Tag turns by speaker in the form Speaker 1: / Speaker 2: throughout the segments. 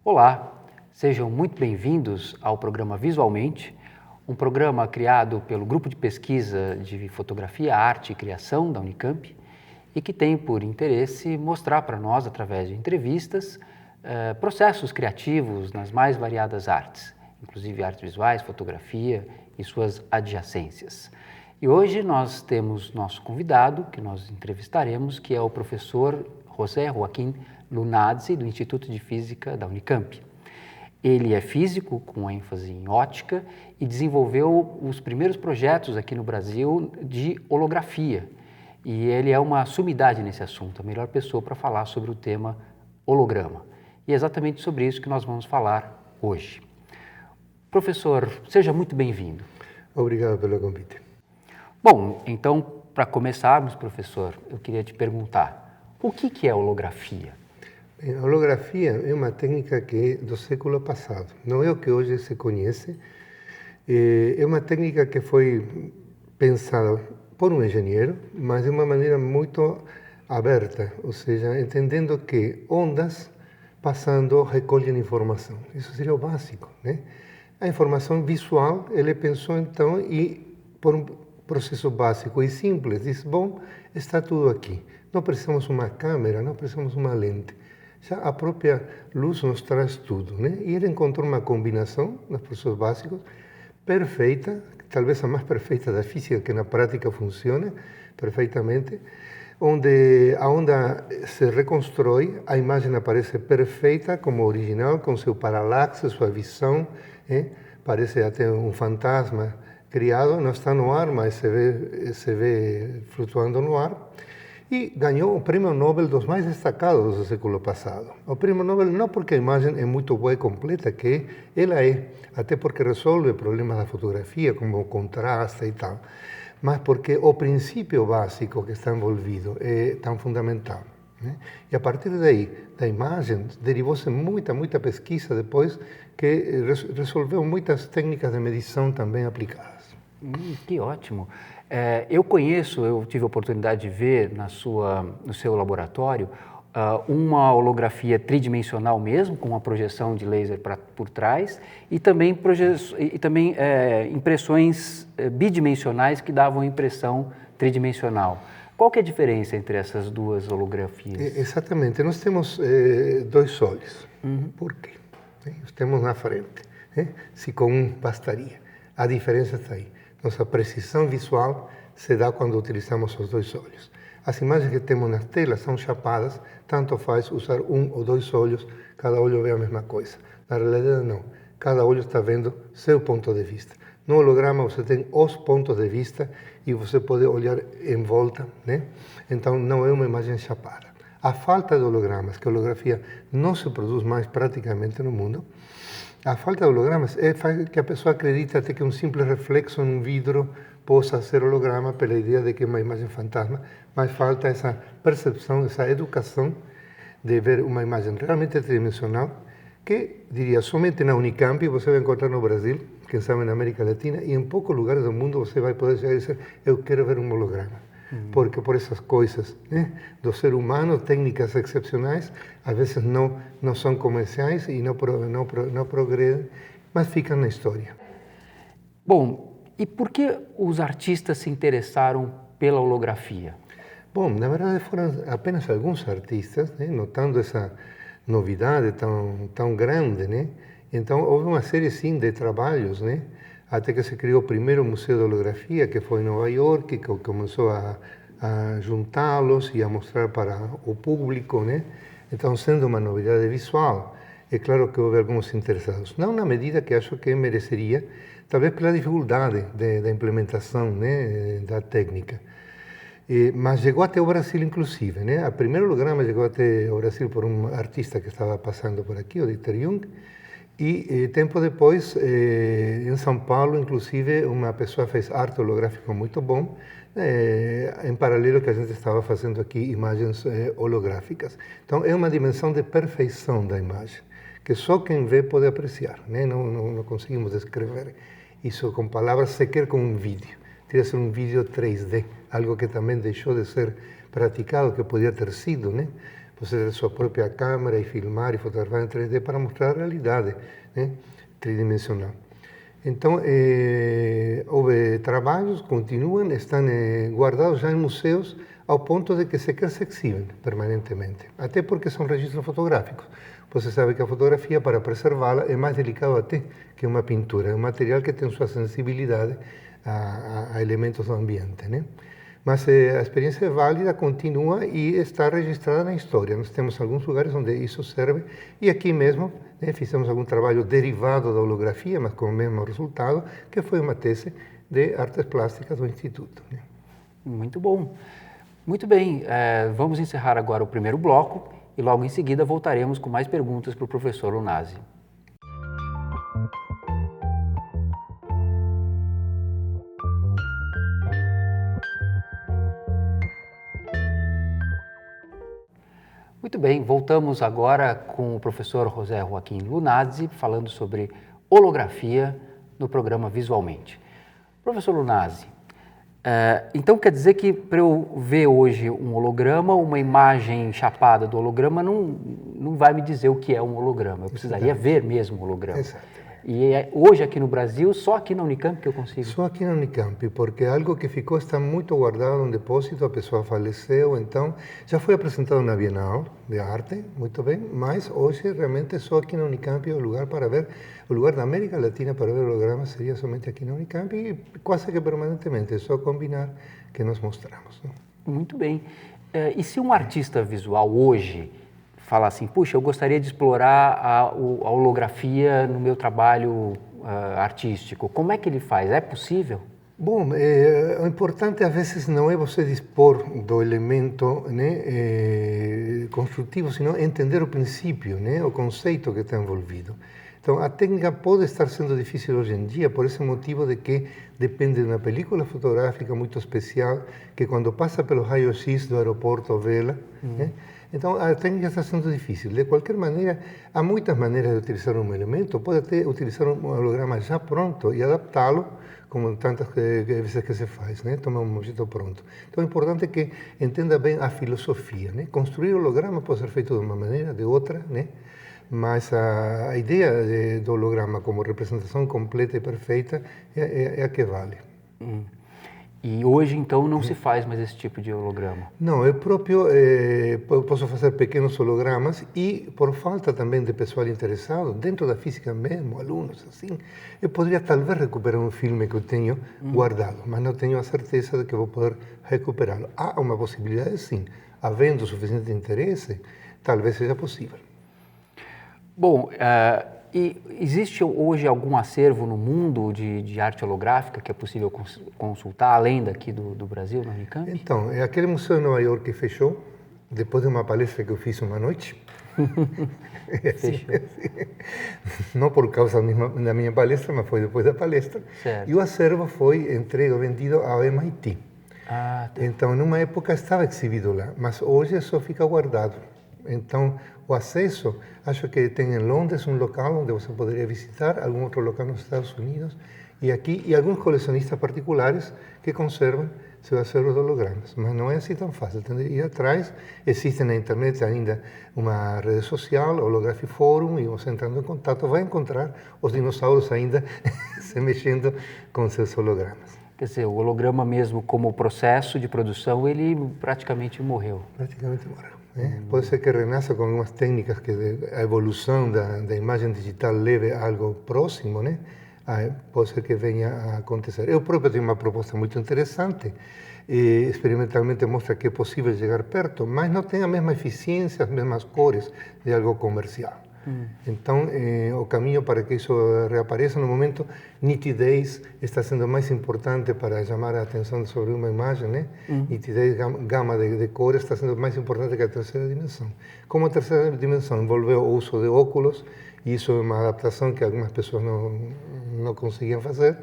Speaker 1: Olá, sejam muito bem-vindos ao programa Visualmente, um programa criado pelo Grupo de Pesquisa de Fotografia, Arte e Criação da Unicamp e que tem por interesse mostrar para nós, através de entrevistas, processos criativos nas mais variadas artes, inclusive artes visuais, fotografia e suas adjacências. E hoje nós temos nosso convidado, que nós entrevistaremos, que é o professor José Joaquim Lunazzi, do Instituto de Física da Unicamp. Ele é físico com ênfase em ótica e desenvolveu os primeiros projetos aqui no Brasil de holografia. E ele é uma sumidade nesse assunto, a melhor pessoa para falar sobre o tema holograma. E é exatamente sobre isso que nós vamos falar hoje. Professor, seja muito bem-vindo.
Speaker 2: Obrigado pelo convite.
Speaker 1: Bom, então, para começarmos, professor, eu queria te perguntar, o que é holografia?
Speaker 2: A holografia é uma técnica que é do século passado, não é o que hoje se conhece. É uma técnica que foi pensada por um engenheiro, mas de uma maneira muito aberta, ou seja, entendendo que ondas passando recolhem informação. Isso seria o básico, né? A informação visual, ele pensou então, e por um processo básico e simples, diz, bom, está tudo aqui. Não precisamos uma câmera, não precisamos uma lente. Já a própria luz nos traz tudo, né? E ele encontrou uma combinação dos processos básicos perfeita, talvez a mais perfeita da física, que na prática funciona perfeitamente, onde a onda se reconstrói, a imagem aparece perfeita como original, com seu paralaxe, sua visão, parece até um fantasma criado, não está no ar, mas se vê flutuando no ar. E ganhou o prêmio Nobel dos mais destacados do século passado. O prêmio Nobel não porque a imagem é muito boa e completa, que ela é, até porque resolve problemas da fotografia, como o contraste e tal, mas porque o princípio básico que está envolvido é tão fundamental, né? E a partir daí, da imagem, derivou-se muita pesquisa depois que resolveu muitas técnicas de medição também aplicadas.
Speaker 1: Que ótimo! Eu tive a oportunidade de ver no seu laboratório uma holografia tridimensional mesmo, com uma projeção de laser por trás, e também, impressões bidimensionais que davam impressão tridimensional. Qual que é a diferença entre essas duas holografias?
Speaker 2: Exatamente. Nós temos dois olhos. Por quê? Os temos na frente. Se com um bastaria. A diferença está aí. Nossa precisão visual se dá quando utilizamos os dois olhos. As imagens que temos nas telas são chapadas, tanto faz usar um ou dois olhos, cada olho vê a mesma coisa. Na realidade, não. Cada olho está vendo seu ponto de vista. No holograma, você tem os pontos de vista e você pode olhar em volta, né? Então, não é uma imagem chapada. A falta de hologramas, que a holografia não se produz mais praticamente no mundo, a falta de hologramas faz que a pessoa acredite até que um simples reflexo num vidro possa ser holograma pela ideia de que é uma imagem fantasma, mas falta essa percepção, essa educação de ver uma imagem realmente tridimensional, que, diria, somente na Unicamp você vai encontrar no Brasil, quem sabe na América Latina, e em poucos lugares do mundo você vai poder chegar e dizer, eu quero ver um holograma. Porque por essas coisas, né, do ser humano, técnicas excepcionais, às vezes não são comerciais e não progredem, mas ficam na história.
Speaker 1: Bom, e por que os artistas se interessaram pela holografia?
Speaker 2: Bom, na verdade foram apenas alguns artistas, né, notando essa novidade tão grande, né? Então houve uma série sim de trabalhos, né? Até que se criou o primeiro museu de holografia, que foi em Nova York, que começou a juntá-los e a mostrar para o público, né? Então, sendo uma novidade visual, é claro que houve alguns interessados. Não na medida que acho que mereceria, talvez pela dificuldade da implementação, né, da técnica. Mas chegou até o Brasil, inclusive, né? O primeiro holograma chegou até o Brasil por um artista que estava passando por aqui, o Dieter Jung, e tempo depois, em São Paulo, inclusive, uma pessoa fez arte holográfica muito bom, em paralelo que a gente estava fazendo aqui imagens holográficas. Então, é uma dimensão de perfeição da imagem, que só quem vê pode apreciar, né? Não conseguimos descrever. Isso com palavras se quer com um vídeo. Queria ser um vídeo 3D, algo que também deixou de ser praticado, que podia ter sido, né? Você ter sua própria câmera e filmar e fotografar em 3D para mostrar a realidade, né? Tridimensional. Então, houve trabalhos, continuam, estão guardados já em museus, ao ponto de que sequer se exibem permanentemente. Até porque são registros fotográficos. Você sabe que a fotografia, para preservá-la, é mais delicado até que uma pintura. É um material que tem sua sensibilidade a elementos do ambiente, né? Mas a experiência é válida, continua e está registrada na história. Nós temos alguns lugares onde isso serve, e aqui mesmo, né, fizemos algum trabalho derivado da holografia, mas com o mesmo resultado, que foi uma tese de artes plásticas do Instituto, né?
Speaker 1: Muito bom. Muito bem, vamos encerrar agora o primeiro bloco e logo em seguida voltaremos com mais perguntas para o professor Lunazzi. Muito bem, voltamos agora com o professor José Joaquim Lunazzi, falando sobre holografia no programa Visualmente. Professor Lunazzi, então quer dizer que para eu ver hoje um holograma, uma imagem chapada do holograma não vai me dizer o que é um holograma, eu precisaria ver mesmo o holograma.
Speaker 2: Exatamente.
Speaker 1: E hoje aqui no Brasil, só aqui na Unicamp que eu consigo?
Speaker 2: Só aqui na Unicamp, porque algo que ficou está muito guardado, um depósito, a pessoa faleceu, então já foi apresentado na Bienal de Arte, muito bem, mas hoje realmente só aqui na Unicamp é o lugar para ver, o lugar da América Latina para ver hologramas seria somente aqui na Unicamp e quase que permanentemente, é só combinar que nós mostramos, né?
Speaker 1: Muito bem. E se um artista visual hoje falar assim, puxa, eu gostaria de explorar a holografia no meu trabalho artístico, como é que ele faz? É possível?
Speaker 2: Bom, o importante às vezes não é você dispor do elemento, né, construtivo, sino entender o princípio, né, o conceito que está envolvido. Então, a técnica pode estar sendo difícil hoje em dia por esse motivo de que depende de uma película fotográfica muito especial que quando passa pelo raio-x do aeroporto Vela, né? Então, a técnica está sendo difícil. De qualquer maneira, há muitas maneiras de utilizar um elemento. Pode até utilizar um holograma já pronto e adaptá-lo, como tantas vezes que se faz, né? Tomar um objeto pronto. Então, o importante é que entenda bem a filosofia, né? Construir holograma pode ser feito de uma maneira, de outra, né? Mas a ideia do holograma como representação completa e perfeita é a que vale.
Speaker 1: E hoje, então, não se faz mais esse tipo de holograma?
Speaker 2: Não, eu próprio posso fazer pequenos hologramas e, por falta também de pessoal interessado, dentro da física mesmo, alunos, assim, eu poderia talvez recuperar um filme que eu tenho guardado, mas não tenho a certeza de que vou poder recuperá-lo. Há uma possibilidade, sim. Havendo suficiente interesse, talvez seja possível.
Speaker 1: Bom, e existe hoje algum acervo no mundo de arte holográfica que é possível consultar, além daqui do Brasil, na Unicamp?
Speaker 2: Então, é aquele museu em Nova York que fechou, depois de uma palestra que eu fiz uma noite.
Speaker 1: Fechou.
Speaker 2: Não por causa da minha palestra, mas foi depois da palestra.
Speaker 1: Certo.
Speaker 2: E o acervo foi entregue, vendido ao MIT.
Speaker 1: Ah, tá.
Speaker 2: Então, numa época estava exibido lá, mas hoje só fica guardado. Então, o acesso, acho que tem em Londres um local onde você poderia visitar, algum outro local nos Estados Unidos, e aqui, e alguns colecionistas particulares que conservam seus acervos de hologramas. Mas não é assim tão fácil. Tem que ir atrás, existe na internet ainda uma rede social, Holography Forum, e você entrando em contato vai encontrar os dinossauros ainda se mexendo com seus hologramas.
Speaker 1: Quer dizer, o holograma mesmo como processo de produção, ele praticamente morreu.
Speaker 2: Praticamente morreu. Pode ser que renasça com algumas técnicas que a evolução da imagem digital leve a algo próximo, né? Pode ser que venha a acontecer. Eu próprio tenho uma proposta muito interessante e experimentalmente mostra que é possível chegar perto, mas não tem a mesma eficiência, as mesmas cores de algo comercial. Então, o caminho para que isso reapareça, no momento, nitidez está sendo mais importante para chamar a atenção sobre uma imagem, né? Nitidez, gama de cores está sendo mais importante que a terceira dimensão. Como a terceira dimensão envolveu o uso de óculos, e isso é uma adaptação que algumas pessoas não conseguiam fazer,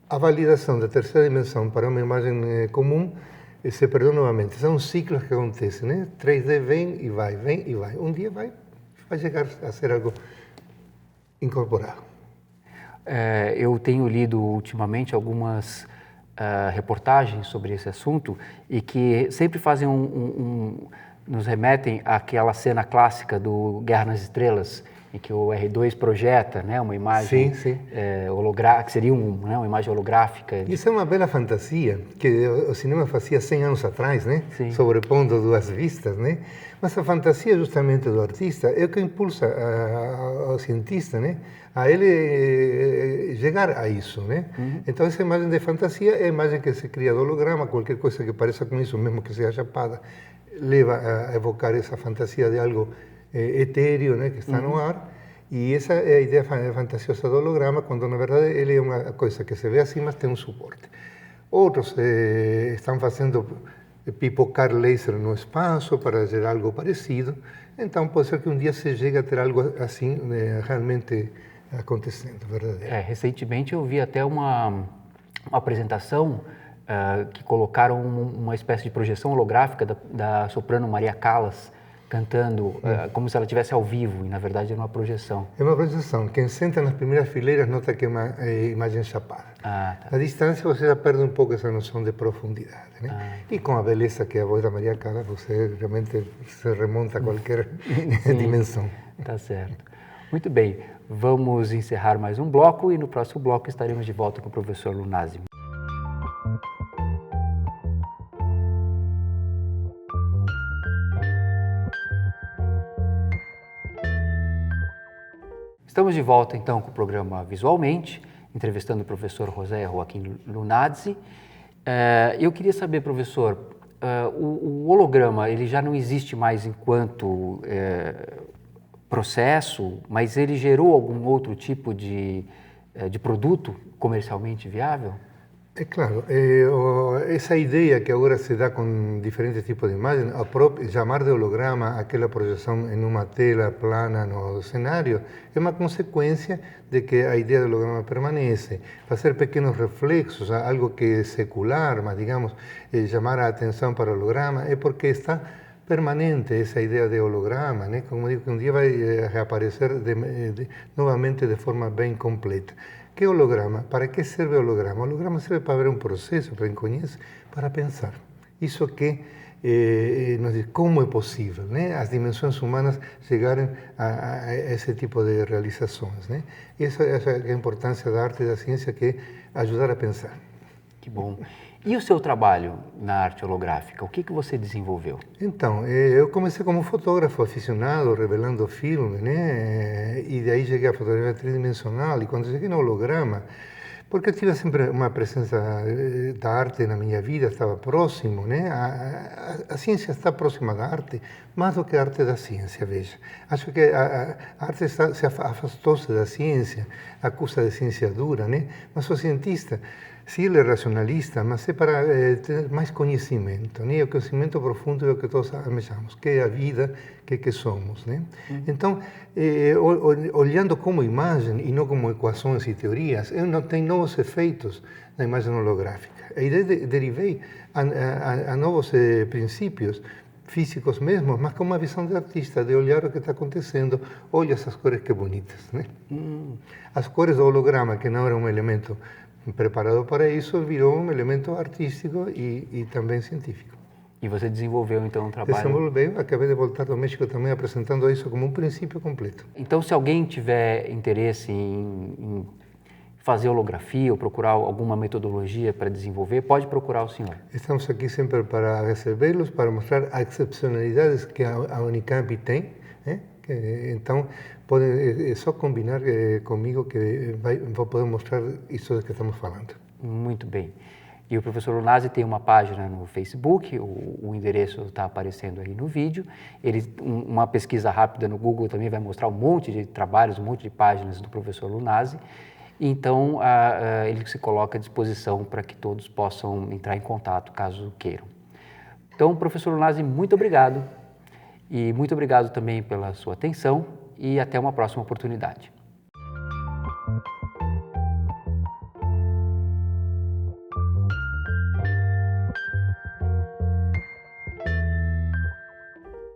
Speaker 2: a validação da terceira dimensão para uma imagem comum se perdeu novamente. São ciclos que acontecem, né? 3D vem e vai, vem e vai. Um dia vai chegar a ser algo incorporado.
Speaker 1: Eu tenho lido ultimamente algumas reportagens sobre esse assunto e que sempre fazem nos remetem àquela cena clássica do Guerra nas Estrelas, em que o R2 projeta, né, uma imagem holográfica, que seria uma imagem holográfica.
Speaker 2: Isso é uma bela fantasia que o cinema fazia 100 anos atrás, né?
Speaker 1: Sim.
Speaker 2: Sobrepondo duas vistas, né? Mas a fantasia justamente do artista é o que impulsa ao cientista, né? A ele chegar a isso, né? Então essa imagem de fantasia é a imagem que se cria do holograma, qualquer coisa que pareça com isso, mesmo que seja chapada, leva a evocar essa fantasia de algo etéreo, né, que está no ar, e essa é a ideia fantasiosa do holograma, quando na verdade ele é uma coisa que se vê assim, mas tem um suporte. Outros estão fazendo pipocar laser no espaço para gerar algo parecido, então pode ser que um dia se chegue a ter algo assim realmente acontecendo, verdadeiro.
Speaker 1: Recentemente eu vi até uma apresentação que colocaram uma espécie de projeção holográfica da soprano Maria Callas, cantando como se ela estivesse ao vivo, e na verdade era uma projeção.
Speaker 2: É uma projeção. Quem senta nas primeiras fileiras nota que é uma imagem chapada.
Speaker 1: Tá.
Speaker 2: À distância você já perde um pouco essa noção de profundidade, né? E com a beleza que é a voz da Maria Callas, você realmente se remonta a qualquer dimensão.
Speaker 1: Tá certo. Muito bem, vamos encerrar mais um bloco e no próximo bloco estaremos de volta com o professor Lunazzi. Estamos de volta então com o programa Visualmente, entrevistando o professor José Joaquim Lunazzi. Eu queria saber, professor, o holograma ele já não existe mais enquanto processo, mas ele gerou algum outro tipo de produto comercialmente viável?
Speaker 2: É claro, essa ideia que agora se dá com diferentes tipos de imagens, chamar de holograma aquela projeção em uma tela plana no cenário, é uma consequência de que a ideia do holograma permanece. Fazer pequenos reflexos, algo que é secular, mas digamos, chamar a atenção para o holograma, é porque está permanente essa ideia de holograma, né? Como digo, que um dia vai reaparecer novamente de forma bem completa. Que holograma? Para que serve o holograma? O holograma serve para ver um processo, para quem conhece, para pensar. Isso que nos diz como é possível, né? As dimensões humanas chegarem a esse tipo de realizações, né? Essa é a importância da arte e da ciência, que é ajudar a pensar.
Speaker 1: Que bom. E o seu trabalho na arte holográfica? O que você desenvolveu?
Speaker 2: Então, eu comecei como fotógrafo aficionado, revelando filme, né? E daí cheguei à fotografia tridimensional. E quando cheguei no holograma, porque eu tive sempre uma presença da arte na minha vida, estava próximo, né? A ciência está próxima da arte, mais do que a arte da ciência, veja. Acho que a arte se afastou-se da ciência, acusa de ciência dura, né? Mas o cientista, sim, ele é racionalista, mas é para ter mais conhecimento, né? O conhecimento profundo é o que todos almejamos, que é a vida, que somos, né? Então, olhando como imagem e não como equações e teorias, eu não tenho novos efeitos na imagem holográfica. A ideia derivei a novos princípios físicos mesmo, mas com uma visão de artista, de olhar o que está acontecendo. Olha essas cores que bonitas, né? As cores do holograma, que não era um elemento preparado para isso, virou um elemento artístico e também científico.
Speaker 1: E você desenvolveu então um trabalho?
Speaker 2: Desenvolveu, acabei de voltar do México também apresentando isso como um princípio completo.
Speaker 1: Então, se alguém tiver interesse em fazer holografia ou procurar alguma metodologia para desenvolver, pode procurar o senhor.
Speaker 2: Estamos aqui sempre para recebê-los, para mostrar as excepcionalidades que a Unicamp tem, né? Então, é só combinar comigo que vou poder mostrar isso que estamos falando.
Speaker 1: Muito bem. E o professor Lunazzi tem uma página no Facebook, o endereço está aparecendo aí no vídeo. Uma pesquisa rápida no Google também vai mostrar um monte de trabalhos, um monte de páginas do professor Lunazzi. Então, ele se coloca à disposição para que todos possam entrar em contato, caso queiram. Então, professor Lunazzi, muito obrigado. E muito obrigado também pela sua atenção e até uma próxima oportunidade.